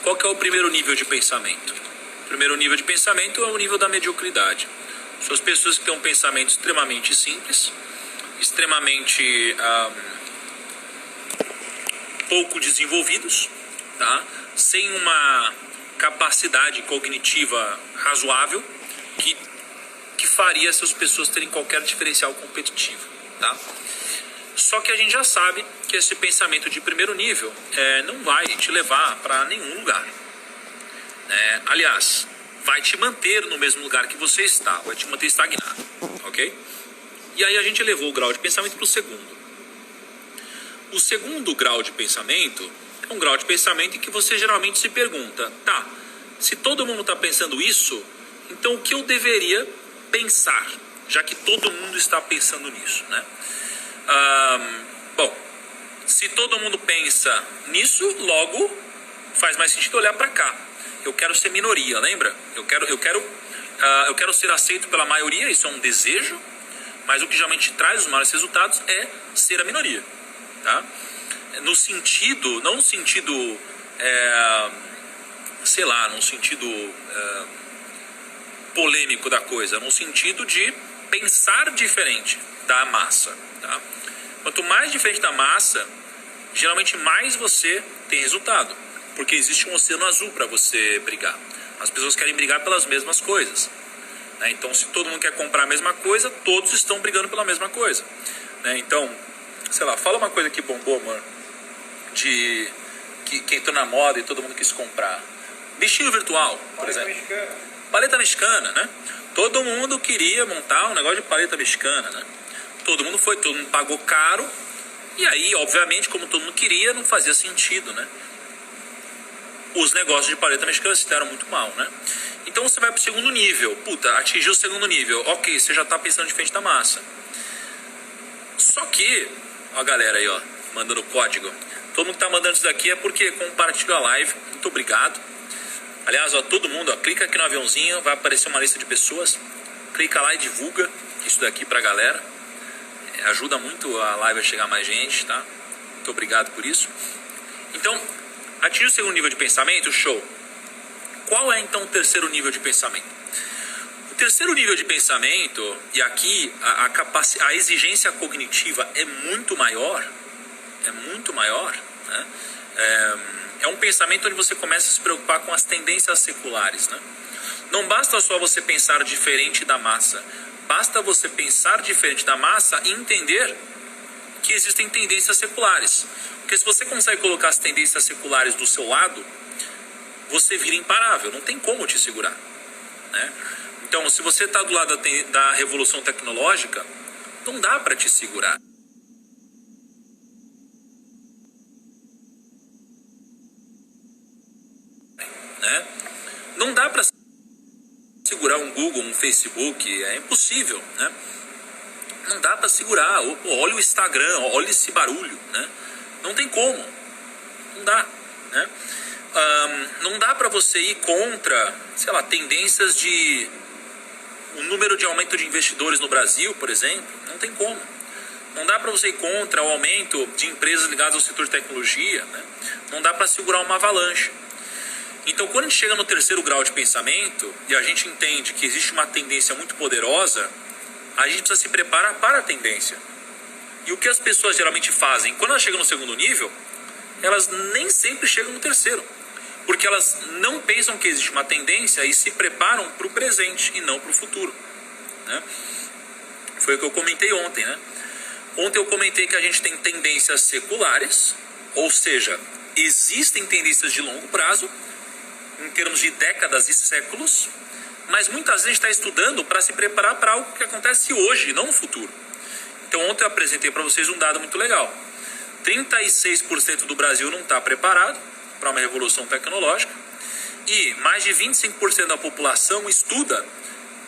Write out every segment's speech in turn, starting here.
Qual que é o primeiro nível de pensamento? O primeiro nível de pensamento é o nível da mediocridade. São as pessoas que têm um pensamento extremamente simples, extremamente pouco desenvolvidos, tá? Sem uma capacidade cognitiva razoável que faria essas pessoas terem qualquer diferencial competitivo, tá? Só que a gente já sabe que esse pensamento de primeiro nível não vai te levar para nenhum lugar. Aliás, vai te manter no mesmo lugar que você está, vai te manter estagnado, ok? E aí a gente elevou o grau de pensamento para o segundo. O segundo grau de pensamento é um grau de pensamento em que você geralmente se pergunta, tá, se todo mundo está pensando isso, então o que eu deveria pensar, já que todo mundo está pensando nisso, né? Bom, se todo mundo pensa nisso, logo faz mais sentido olhar para cá. Eu quero ser minoria, lembra? Eu quero ser aceito pela maioria, isso é um desejo, mas o que geralmente traz os maiores resultados é ser a minoria, tá? No sentido, não no sentido, num sentido polêmico da coisa, no sentido de pensar diferente da massa, tá? Quanto mais diferente da massa, geralmente mais você tem resultado, porque existe um oceano azul para você brigar. As pessoas querem brigar pelas mesmas coisas, né? Então, se todo mundo quer comprar a mesma coisa, todos estão brigando pela mesma coisa, né? Então, fala uma coisa que bombou, mano, que entrou na moda e todo mundo quis comprar. Bichinho virtual, por exemplo. Paleta mexicana, né? Todo mundo queria montar um negócio de paleta mexicana, né? Todo mundo pagou caro. E aí, obviamente, como todo mundo queria, não fazia sentido, né? Os negócios de paleta mexicana se deram muito mal, né? Então você vai pro segundo nível. Atingiu o segundo nível. Ok, você já tá pensando diferente da massa. Só que, ó a galera aí, ó, mandando código. Todo mundo que tá mandando isso daqui é porque compartilhou a live. Muito obrigado. Aliás, ó, todo mundo, ó, clica aqui no aviãozinho, vai aparecer uma lista de pessoas. Clica lá e divulga isso daqui pra galera. Ajuda muito a live a chegar a mais gente, tá? Muito obrigado por isso. Então, atingiu o segundo nível de pensamento, show. Qual é então o terceiro nível de pensamento? O terceiro nível de pensamento, e aqui a exigência cognitiva é muito maior, né? É um pensamento onde você começa a se preocupar com as tendências seculares, né? Não basta só você pensar diferente da massa, basta você pensar diferente da massa e entender que existem tendências seculares. Porque se você consegue colocar as tendências seculares do seu lado, você vira imparável, não tem como te segurar, né? Então, se você está do lado da revolução tecnológica, não dá para te segurar, né? Não dá para segurar um Google, um Facebook, é impossível, né? Não dá para segurar. Olha o Instagram, olha esse barulho, né? Não tem como, não dá, né? Não dá para você ir contra, tendências de o número de aumento de investidores no Brasil, por exemplo, não tem como. Não dá para você ir contra o aumento de empresas ligadas ao setor de tecnologia, né? Não dá para segurar uma avalanche. Então, quando a gente chega no terceiro grau de pensamento e a gente entende que existe uma tendência muito poderosa, a gente precisa se preparar para a tendência. E o que as pessoas geralmente fazem, quando elas chegam no segundo nível, elas nem sempre chegam no terceiro. Porque elas não pensam que existe uma tendência e se preparam para o presente e não para o futuro, né? Foi o que eu comentei ontem, né? Ontem eu comentei que a gente tem tendências seculares, ou seja, existem tendências de longo prazo, em termos de décadas e séculos, mas muitas vezes a gente está estudando para se preparar para algo que acontece hoje, não no futuro. Então ontem eu apresentei para vocês um dado muito legal. 36% do Brasil não está preparado para uma revolução tecnológica e mais de 25% da população estuda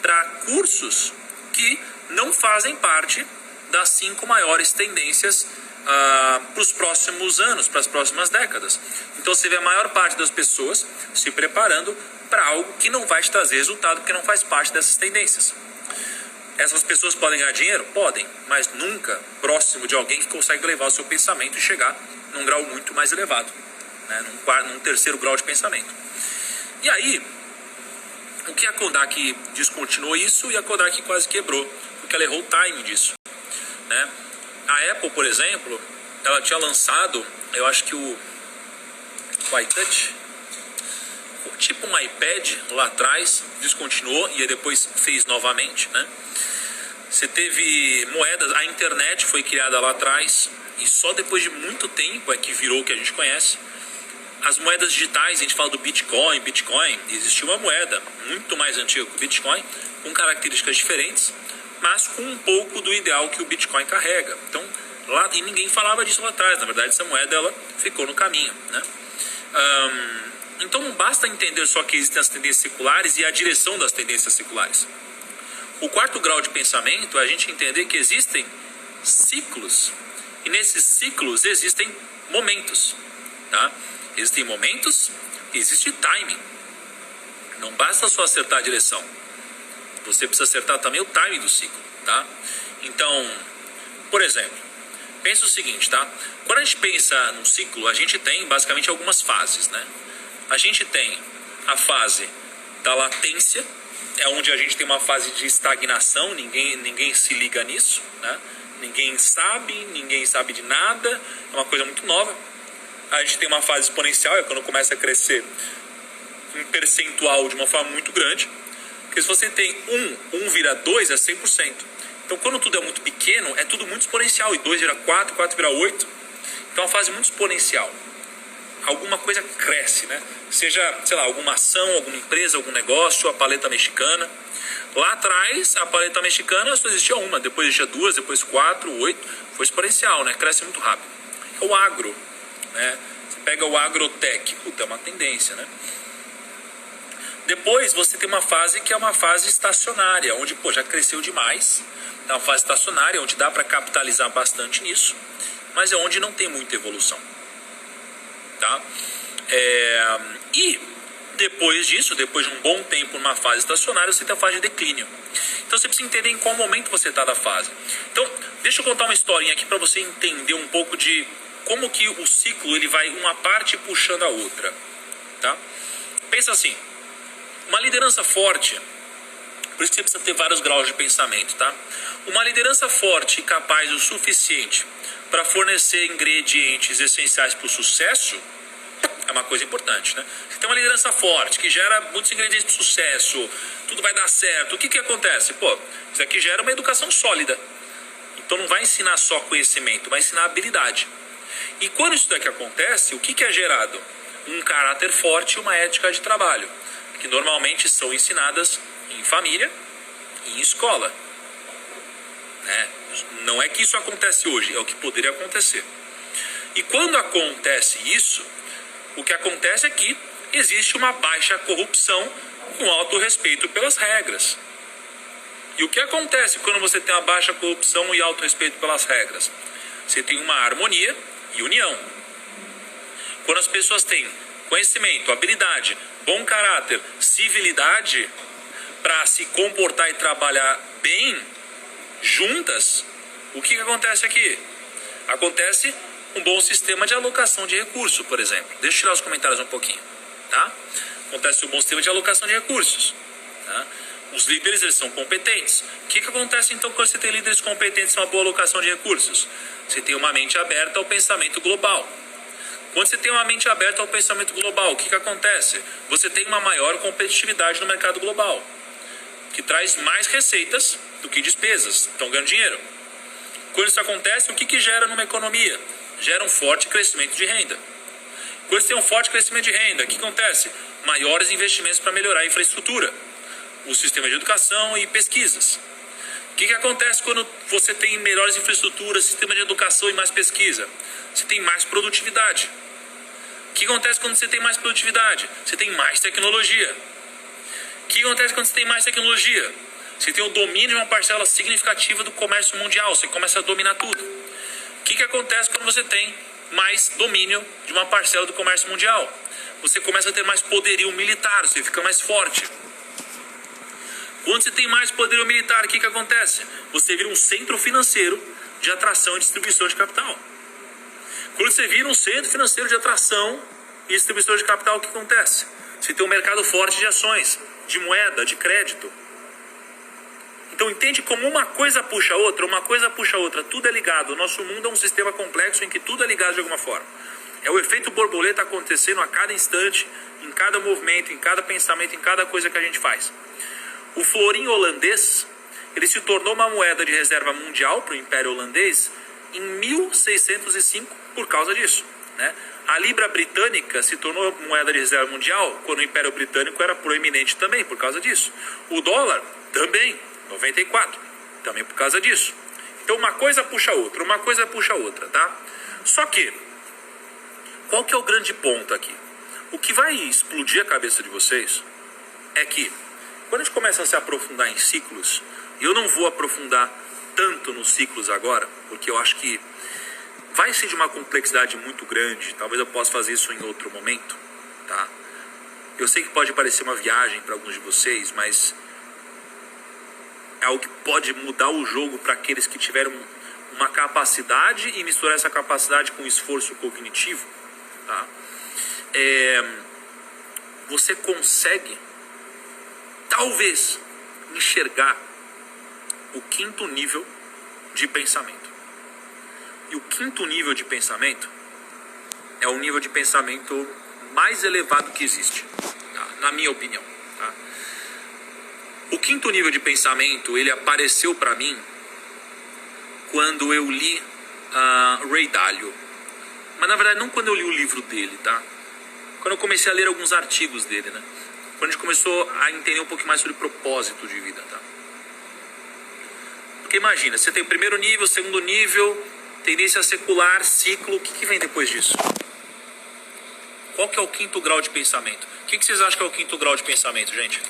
para cursos que não fazem parte das 5 maiores tendências para os próximos anos, para as próximas décadas. Então você vê a maior parte das pessoas se preparando para algo que não vai te trazer resultado, porque não faz parte dessas tendências. Essas pessoas podem ganhar dinheiro? Podem, mas nunca próximo de alguém que consegue levar o seu pensamento e chegar num grau muito mais elevado, né? Num terceiro grau de pensamento. E aí, o que a Kodak descontinuou isso e a Kodak quase quebrou, porque ela errou o timing disso, né? A Apple, por exemplo, ela tinha lançado, eu acho que o iTouch, tipo um iPad lá atrás, descontinuou e aí depois fez novamente, né? Você teve moedas, a internet foi criada lá atrás e só depois de muito tempo é que virou o que a gente conhece. As moedas digitais, a gente fala do Bitcoin, existiu uma moeda muito mais antiga que o Bitcoin, com características diferentes, mas com um pouco do ideal que o Bitcoin carrega. Então, lá, e ninguém falava disso lá atrás, na verdade essa moeda ela ficou no caminho, né? Então não basta entender só que existem as tendências seculares e a direção das tendências seculares. O quarto grau de pensamento é a gente entender que existem ciclos, e nesses ciclos existem momentos, tá? Existem momentos e existe timing. Não basta só acertar a direção. Você precisa acertar também o timing do ciclo, tá? Então, por exemplo, pensa o seguinte, tá? Quando a gente pensa num ciclo, a gente tem basicamente algumas fases, né? A gente tem a fase da latência, é onde a gente tem uma fase de estagnação, ninguém se liga nisso, né? Ninguém sabe de nada, é uma coisa muito nova. A gente tem uma fase exponencial, é quando começa a crescer em percentual de uma forma muito grande. Porque se você tem 1 vira 2 é 100%. Então quando tudo é muito pequeno, é tudo muito exponencial. E 2 vira 4, 4 vira 8. Então é uma fase muito exponencial. Alguma coisa cresce, né? Seja, sei lá, alguma ação, alguma empresa, algum negócio, a paleta mexicana. Lá atrás, a paleta mexicana só existia uma, depois existia 2, depois 4, 8. Foi exponencial, né? Cresce muito rápido. O agro, né? Você pega o agrotech, puta, é uma tendência, né? Depois você tem uma fase que é uma fase estacionária, onde já cresceu demais. É uma fase estacionária, onde dá para capitalizar bastante nisso, mas é onde não tem muita evolução, tá? E depois disso, depois de um bom tempo numa fase estacionária, você tem a fase de declínio. Então você precisa entender em qual momento você está da fase. Então, deixa eu contar uma historinha aqui para você entender um pouco de como que o ciclo ele vai uma parte puxando a outra, tá? Pensa assim, uma liderança forte, por isso que você precisa ter vários graus de pensamento, tá? Uma liderança forte e capaz o suficiente para fornecer ingredientes essenciais para o sucesso é uma coisa importante, né? Você tem uma liderança forte que gera muitos ingredientes para o sucesso, tudo vai dar certo. O que acontece? Isso aqui gera uma educação sólida. Então não vai ensinar só conhecimento, vai ensinar habilidade. E quando isso daqui acontece, o que é gerado? Um caráter forte e uma ética de trabalho, que normalmente são ensinadas em família e em escola, né? Não é que isso acontece hoje, é o que poderia acontecer. E quando acontece isso, o que acontece é que existe uma baixa corrupção com alto respeito pelas regras. E o que acontece quando você tem uma baixa corrupção e alto respeito pelas regras? Você tem uma harmonia e união. Quando as pessoas têm conhecimento, habilidade, bom caráter, civilidade para se comportar e trabalhar bem juntas, o que acontece aqui? Acontece um bom sistema de alocação de recursos, por exemplo. Deixa eu tirar os comentários um pouquinho, tá? Acontece um bom sistema de alocação de recursos, tá? Os líderes, eles são competentes. O que acontece então quando você tem líderes competentes e uma boa alocação de recursos? Você tem uma mente aberta ao pensamento global. Quando você tem uma mente aberta ao pensamento global, o que acontece? Você tem uma maior competitividade no mercado global, que traz mais receitas do que despesas. Então ganham dinheiro. Quando isso acontece, o que gera numa economia? Gera um forte crescimento de renda. Quando você tem um forte crescimento de renda, o que acontece? Maiores investimentos para melhorar a infraestrutura, o sistema de educação e pesquisas. O que acontece quando você tem melhores infraestruturas, sistema de educação e mais pesquisa? Você tem mais produtividade. O que acontece quando você tem mais produtividade? Você tem mais tecnologia. O que acontece quando você tem mais tecnologia? Você tem o domínio de uma parcela significativa do comércio mundial. Você começa a dominar tudo. O que acontece quando você tem mais domínio de uma parcela do comércio mundial? Você começa a ter mais poderio militar, você fica mais forte. Quando você tem mais poderio militar, o que acontece? Você vira um centro financeiro de atração e distribuição de capital. Quando você vira um centro financeiro de atração e distribuição de capital, o que acontece? Você tem um mercado forte de ações, de moeda, de crédito. Então entende como uma coisa puxa a outra, tudo é ligado. O nosso mundo é um sistema complexo em que tudo é ligado de alguma forma. É o efeito borboleta acontecendo a cada instante, em cada movimento, em cada pensamento, em cada coisa que a gente faz. O florim holandês, ele se tornou uma moeda de reserva mundial para o Império Holandês em 1605 por causa disso, né? A libra britânica se tornou moeda de reserva mundial quando o Império Britânico era proeminente também por causa disso. O dólar também, 94, também por causa disso. Então uma coisa puxa a outra, tá? Só que, qual que é o grande ponto aqui? O que vai explodir a cabeça de vocês é que, quando a gente começa a se aprofundar em ciclos, e eu não vou aprofundar tanto nos ciclos agora, porque eu acho que vai ser de uma complexidade muito grande, talvez eu possa fazer isso em outro momento, tá? Eu sei que pode parecer uma viagem para alguns de vocês, mas é algo que pode mudar o jogo para aqueles que tiveram uma capacidade e misturar essa capacidade com esforço cognitivo, tá? Você consegue, talvez, enxergar o quinto nível de pensamento. E o quinto nível de pensamento é o nível de pensamento mais elevado que existe, tá? Na minha opinião, tá? O quinto nível de pensamento, ele apareceu para mim quando eu li Ray Dalio. Mas na verdade não quando eu li o livro dele, tá? Quando eu comecei a ler alguns artigos dele, né? Quando a gente começou a entender um pouco mais sobre propósito de vida, tá? Porque imagina, você tem o primeiro nível, o segundo nível, tendência secular, ciclo, o que vem depois disso? Qual que é o quinto grau de pensamento? O que vocês acham que é o quinto grau de pensamento, gente?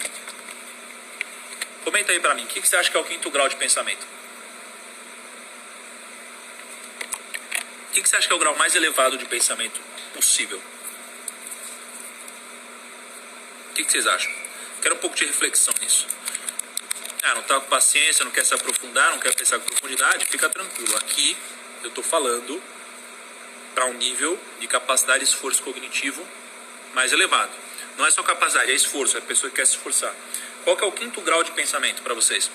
Comenta aí pra mim, o que você acha que é o quinto grau de pensamento? O que você acha que é o grau mais elevado de pensamento possível? O que vocês acham? Quero um pouco de reflexão nisso. Não tá com paciência, não quer se aprofundar, não quer pensar com profundidade, fica tranquilo. Aqui eu estou falando para um nível de capacidade e esforço cognitivo mais elevado. Não é só capacidade, é esforço, é a pessoa que quer se esforçar. Qual que é o quinto grau de pensamento para vocês?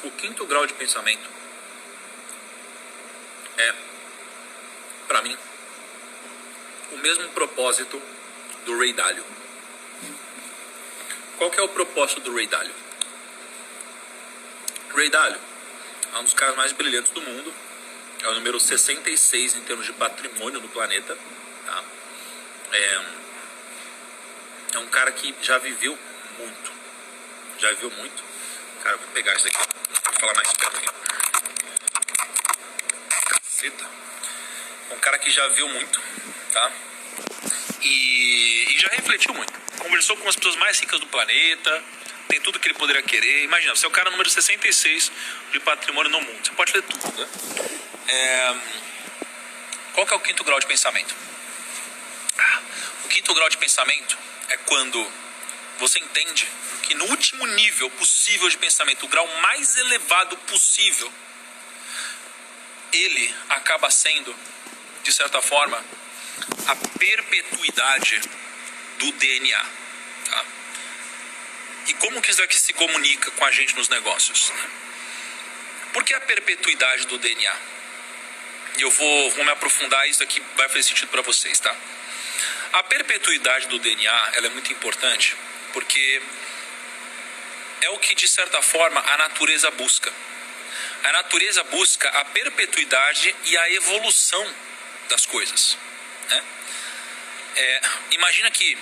O quinto grau de pensamento é, para mim, o mesmo propósito do Ray Dalio. Qual que é o propósito do Ray Dalio? Ray Dalio é um dos caras mais brilhantes do mundo. É o número 66 em termos de patrimônio do planeta. Tá? É um cara que já viveu muito. Cara, eu vou pegar isso aqui. Vou falar mais perto aqui. Caceta. É um cara que já viu muito, tá? E já refletiu muito. Conversou com as pessoas mais ricas do planeta. Tem tudo que ele poderia querer. Imagina, você é o cara número 66 de patrimônio no mundo. Você pode ler tudo, né? Qual que é o quinto grau de pensamento? O quinto grau de pensamento é quando você entende que no último nível possível de pensamento, o grau mais elevado possível, ele acaba sendo, de certa forma, a perpetuidade do DNA. Tá? E como que isso aqui se comunica com a gente nos negócios? Por que a perpetuidade do DNA? E eu vou me aprofundar, isso aqui vai fazer sentido para vocês, tá? A perpetuidade do DNA, ela é muito importante, porque é o que, de certa forma, a natureza busca. A natureza busca a perpetuidade e a evolução das coisas, né? Imagina que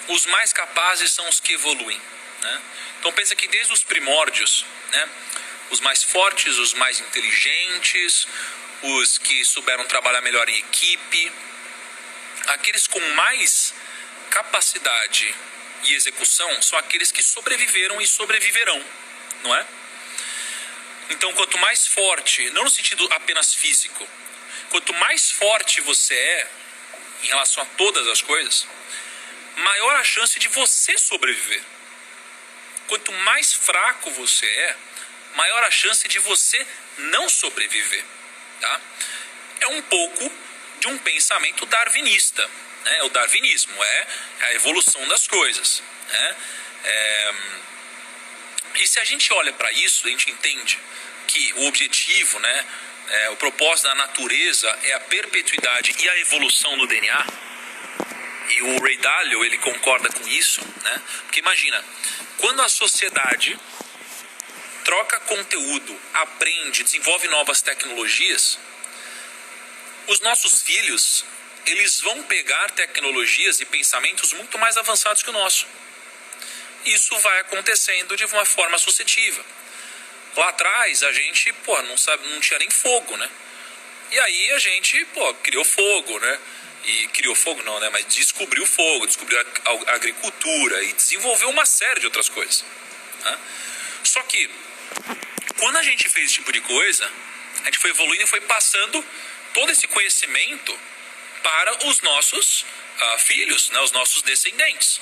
os mais capazes são os que evoluem, né? Então pensa que desde os primórdios, né, os mais fortes, os mais inteligentes, os que souberam trabalhar melhor em equipe, aqueles com mais capacidade e execução são aqueles que sobreviveram e sobreviverão, não é? Então, quanto mais forte, não no sentido apenas físico, quanto mais forte você é em relação a todas as coisas, maior a chance de você sobreviver. Quanto mais fraco você é, maior a chance de você não sobreviver. Tá? É um pouco de um pensamento darwinista. Né? O darwinismo é a evolução das coisas. Né? E se a gente olha para isso, a gente entende que o objetivo, né, o propósito da natureza é a perpetuidade e a evolução do DNA. E o Ray Dalio, ele concorda com isso, né? Porque imagina, quando a sociedade troca conteúdo, aprende, desenvolve novas tecnologias, os nossos filhos, eles vão pegar tecnologias e pensamentos muito mais avançados que o nosso. Isso vai acontecendo de uma forma sucessiva. Lá atrás, a gente, não tinha nem fogo, né? E aí a gente, criou fogo, né? E criou fogo não, né? Mas descobriu fogo, descobriu a agricultura e desenvolveu uma série de outras coisas. Né? Só que, quando a gente fez esse tipo de coisa, a gente foi evoluindo e foi passando todo esse conhecimento para os nossos filhos, né? Os nossos descendentes.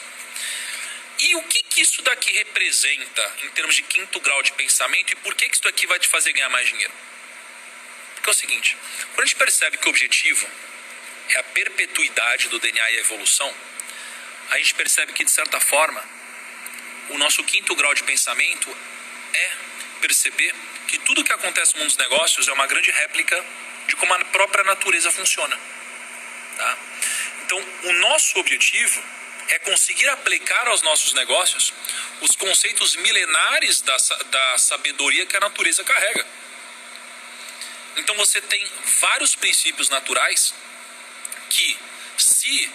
E o que isso daqui representa em termos de quinto grau de pensamento e por que isso daqui vai te fazer ganhar mais dinheiro? Porque é o seguinte, quando a gente percebe que o objetivo é a perpetuidade do DNA e a evolução, a gente percebe que, de certa forma, o nosso quinto grau de pensamento é perceber que tudo que acontece no mundo dos negócios é uma grande réplica de como a própria natureza funciona. Tá? Então, o nosso objetivo é conseguir aplicar aos nossos negócios os conceitos milenares da sabedoria que a natureza carrega. Então, você tem vários princípios naturais que, se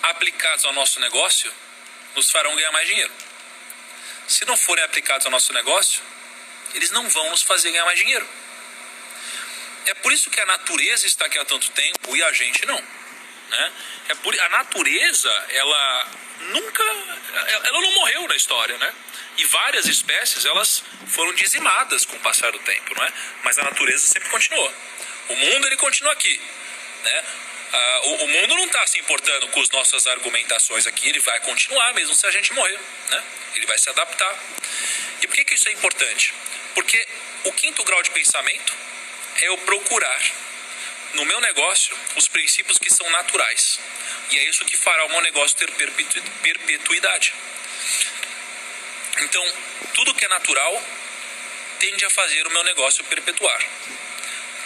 aplicados ao nosso negócio, nos farão ganhar mais dinheiro. Se não forem aplicados ao nosso negócio, eles não vão nos fazer ganhar mais dinheiro. É por isso que a natureza está aqui há tanto tempo e a gente não. Né? A natureza, ela não morreu na história, né? E várias espécies, elas foram dizimadas com o passar do tempo, não é? Mas a natureza sempre continuou. O mundo, ele continua aqui, né? O mundo não está se importando com as nossas argumentações aqui, ele vai continuar mesmo se a gente morrer, né? Ele vai se adaptar. E por que isso é importante? Porque o quinto grau de pensamento é eu procurar no meu negócio os princípios que são naturais. E é isso que fará o meu negócio ter perpetuidade. Então, tudo que é natural tende a fazer o meu negócio perpetuar.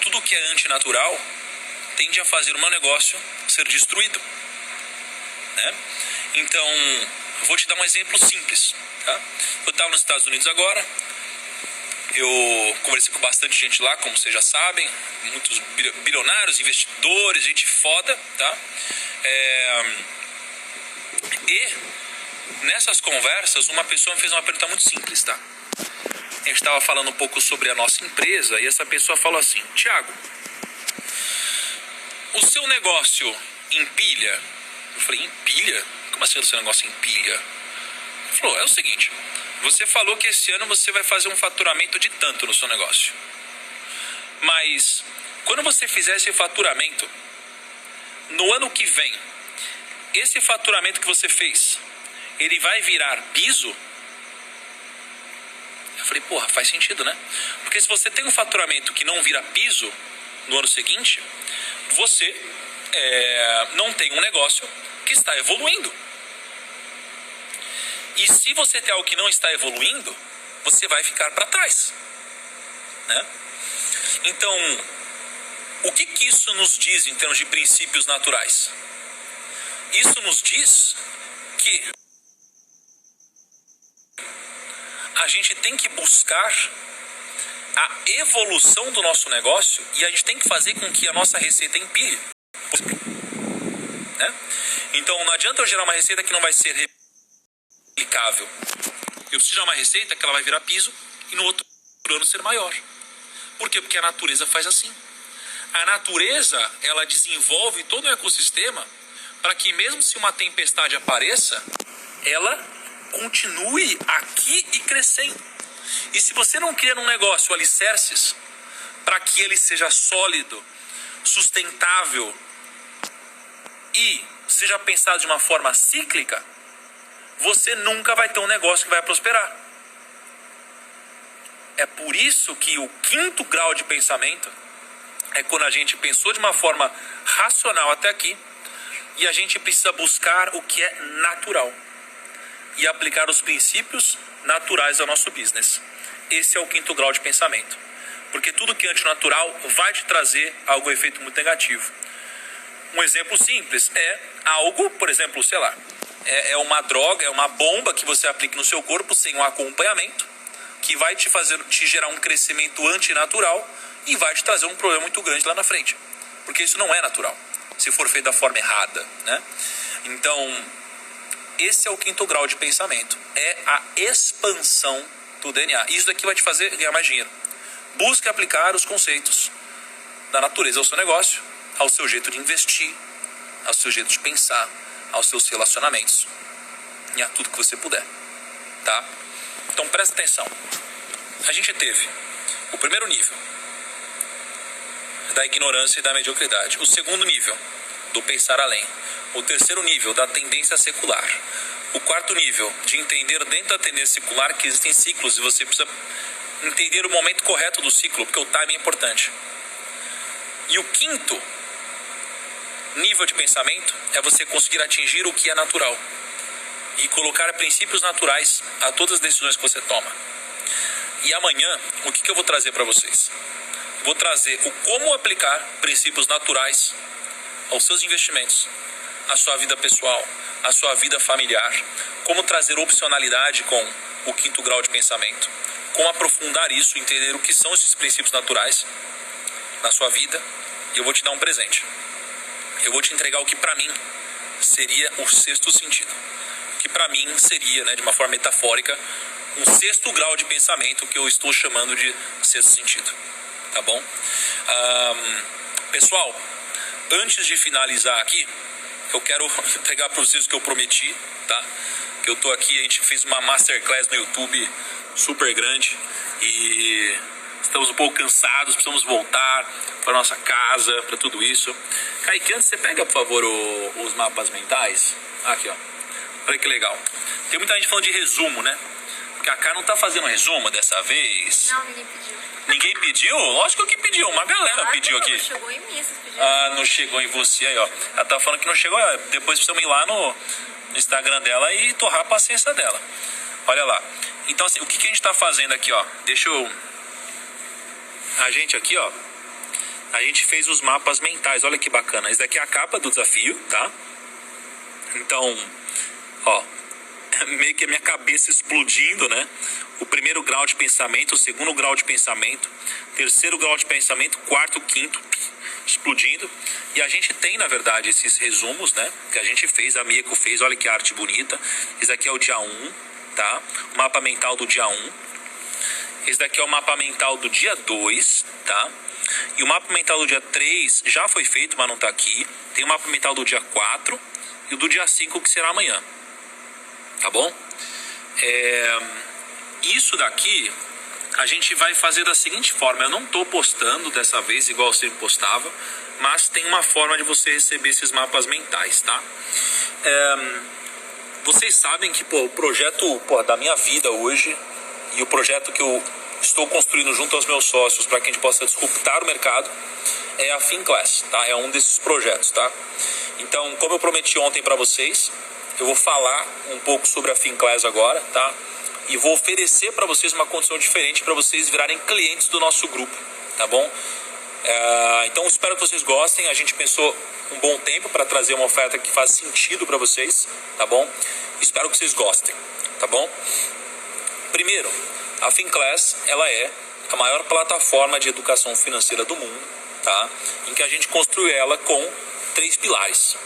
Tudo que é antinatural tende a fazer o meu negócio ser destruído. Né? Então, eu vou te dar um exemplo simples. Tá? Eu estava nos Estados Unidos agora. Eu conversei com bastante gente lá, como vocês já sabem. Muitos bilionários, investidores, gente foda. Tá? E nessas conversas, uma pessoa me fez uma pergunta muito simples. Tá? A gente estava falando um pouco sobre a nossa empresa e essa pessoa falou assim: Thiago, o seu negócio empilha? Eu falei: empilha? Como assim o seu negócio empilha? Ele falou: é o seguinte, você falou que esse ano você vai fazer um faturamento de tanto no seu negócio. Mas quando você fizer esse faturamento, no ano que vem, esse faturamento que você fez, ele vai virar piso? Eu falei: porra, faz sentido, né? Porque se você tem um faturamento que não vira piso no ano seguinte, você não tem um negócio que está evoluindo. E se você tem algo que não está evoluindo, você vai ficar para trás. Né? Então, o que isso nos diz em termos de princípios naturais? Isso nos diz que a gente tem que buscar a evolução do nosso negócio e a gente tem que fazer com que a nossa receita empilhe. Né? Então, não adianta eu gerar uma receita que não vai ser replicável. Eu preciso gerar uma receita que ela vai virar piso e no outro ano ser maior. Por quê? Porque a natureza faz assim. A natureza, ela desenvolve todo um ecossistema para que mesmo se uma tempestade apareça, ela continue aqui e crescendo. E se você não cria num negócio alicerces para que ele seja sólido, sustentável e seja pensado de uma forma cíclica, você nunca vai ter um negócio que vai prosperar. É por isso que o quinto grau de pensamento é quando a gente pensou de uma forma racional até aqui e a gente precisa buscar o que é natural e aplicar os princípios naturais ao nosso business. Esse é o quinto grau de pensamento. Porque tudo que é antinatural vai te trazer algum efeito muito negativo. Um exemplo simples é algo, por exemplo, sei lá, é uma droga, é uma bomba que você aplica no seu corpo sem um acompanhamento, que vai te gerar um crescimento antinatural e vai te trazer um problema muito grande lá na frente. Porque isso não é natural, se for feito da forma errada, né? Então, esse é o quinto grau de pensamento. É a expansão do DNA. Isso daqui vai te fazer ganhar mais dinheiro. Busque aplicar os conceitos da natureza ao seu negócio, ao seu jeito de investir, ao seu jeito de pensar, aos seus relacionamentos e a tudo que você puder, tá? Então presta atenção. A gente teve o primeiro nível da ignorância e da mediocridade, o segundo nível do pensar além, o terceiro nível da tendência secular, o quarto nível de entender dentro da tendência secular que existem ciclos e você precisa entender o momento correto do ciclo, porque o timing é importante. E o quinto nível de pensamento é você conseguir atingir o que é natural e colocar princípios naturais a todas as decisões que você toma. E amanhã, o que eu vou trazer para vocês? Vou trazer o como aplicar princípios naturais aos seus investimentos, à sua vida pessoal, à sua vida familiar, como trazer opcionalidade com o quinto grau de pensamento, como aprofundar isso, entender o que são esses princípios naturais na sua vida. E eu vou te dar um presente. Eu vou te entregar o que para mim seria o sexto sentido. O que para mim seria, de uma forma metafórica, um sexto grau de pensamento que eu estou chamando de sexto sentido. Tá bom? Pessoal, antes de finalizar aqui, eu quero entregar para vocês o que eu prometi, tá? Que eu tô aqui, a gente fez uma masterclass no YouTube super grande e estamos um pouco cansados, precisamos voltar para nossa casa, para tudo isso. Kaique, antes você pega, por favor, os mapas mentais. Aqui, ó. Olha que legal. Tem muita gente falando de resumo, né? Porque a Cá não tá fazendo resumo dessa vez. Não, ninguém pediu. Ninguém pediu? Lógico que pediu, uma galera pediu aqui. Não chegou em mim, vocês pediram. Ah, não chegou em você aí, ó. Ela tá falando que não chegou, ó. Depois precisamos ir lá no Instagram dela e torrar a paciência dela. Olha lá. Então, assim, o que a gente tá fazendo aqui, ó? Deixa eu... A gente aqui, ó, a gente fez os mapas mentais, olha que bacana. Esse daqui é a capa do desafio, tá? Então, ó, meio que a minha cabeça explodindo, né? O primeiro grau de pensamento, o segundo grau de pensamento, terceiro grau de pensamento, quarto, quinto, explodindo. E a gente tem, na verdade, esses resumos, né? Que a gente fez, a Mieko fez, olha que arte bonita. Esse aqui é o dia 1, tá? O mapa mental do dia 1. Esse daqui é o mapa mental do dia 2, tá? E o mapa mental do dia 3 já foi feito, mas não tá aqui. Tem o mapa mental do dia 4 e o do dia 5, que será amanhã. Tá bom? Isso daqui a gente vai fazer da seguinte forma. Eu não tô postando dessa vez igual eu sempre postava, mas tem uma forma de você receber esses mapas mentais, tá? Vocês sabem que, o projeto da minha vida hoje e o projeto que eu estou construindo junto aos meus sócios para que a gente possa disruptar o mercado é a FinClass, tá? É um desses projetos, tá? Então, como eu prometi ontem para vocês, eu vou falar um pouco sobre a FinClass agora, tá? E vou oferecer para vocês uma condição diferente para vocês virarem clientes do nosso grupo, tá bom? Então, espero que vocês gostem. A gente pensou um bom tempo para trazer uma oferta que faz sentido para vocês, tá bom? Espero que vocês gostem, tá bom? Primeiro, a FinClass, ela é a maior plataforma de educação financeira do mundo, tá? Em que a gente construiu ela com 3 pilares,